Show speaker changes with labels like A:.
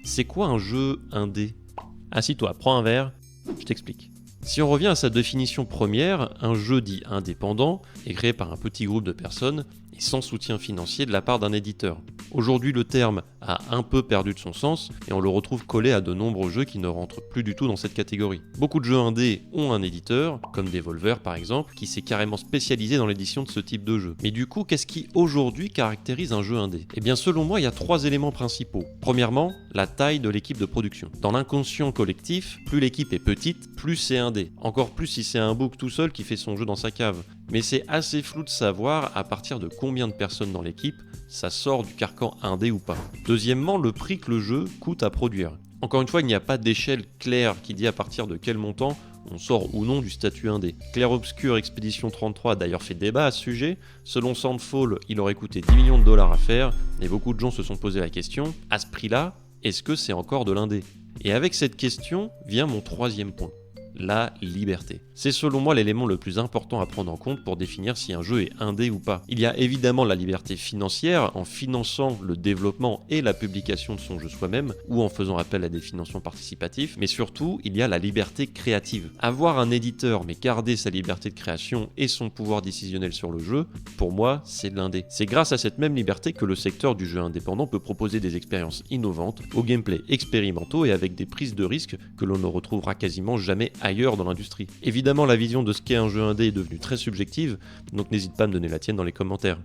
A: C'est quoi un jeu indé? Assis-toi, prends un verre, je t'explique. Si on revient à sa définition première, un jeu dit indépendant est créé par un petit groupe de personnes et sans soutien financier de la part d'un éditeur. Aujourd'hui, le terme a un peu perdu de son sens et on le retrouve collé à de nombreux jeux qui ne rentrent plus du tout dans cette catégorie. Beaucoup de jeux indés ont un éditeur, comme Devolver par exemple, qui s'est carrément spécialisé dans l'édition de ce type de jeu. Mais du coup, qu'est-ce qui aujourd'hui caractérise un jeu indé? Eh bien, selon moi, il y a 3 éléments principaux. Premièrement, la taille de l'équipe de production. Dans l'inconscient collectif, plus l'équipe est petite, plus c'est indé. Encore plus si c'est un book tout seul qui fait son jeu dans sa cave. Mais c'est assez flou de savoir à partir de combien de personnes dans l'équipe ça sort du carcan indé ou pas. Deuxièmement, le prix que le jeu coûte à produire. Encore une fois, il n'y a pas d'échelle claire qui dit à partir de quel montant on sort ou non du statut indé. Clair Obscur Expedition 33 a d'ailleurs fait débat à ce sujet. Selon Sandfall, il aurait coûté 10 millions de dollars à faire, et beaucoup de gens se sont posé la question, à ce prix-là, est-ce que c'est encore de l'indé? Et avec cette question vient mon 3e point. La liberté. C'est selon moi l'élément le plus important à prendre en compte pour définir si un jeu est indé ou pas. Il y a évidemment la liberté financière en finançant le développement et la publication de son jeu soi-même ou en faisant appel à des financements participatifs, mais surtout il y a la liberté créative. Avoir un éditeur mais garder sa liberté de création et son pouvoir décisionnel sur le jeu, pour moi c'est de l'indé. C'est grâce à cette même liberté que le secteur du jeu indépendant peut proposer des expériences innovantes, au gameplay expérimentaux et avec des prises de risques que l'on ne retrouvera quasiment jamais ailleurs dans l'industrie. Évidemment, la vision de ce qu'est un jeu indé est devenue très subjective, donc n'hésite pas à me donner la tienne dans les commentaires.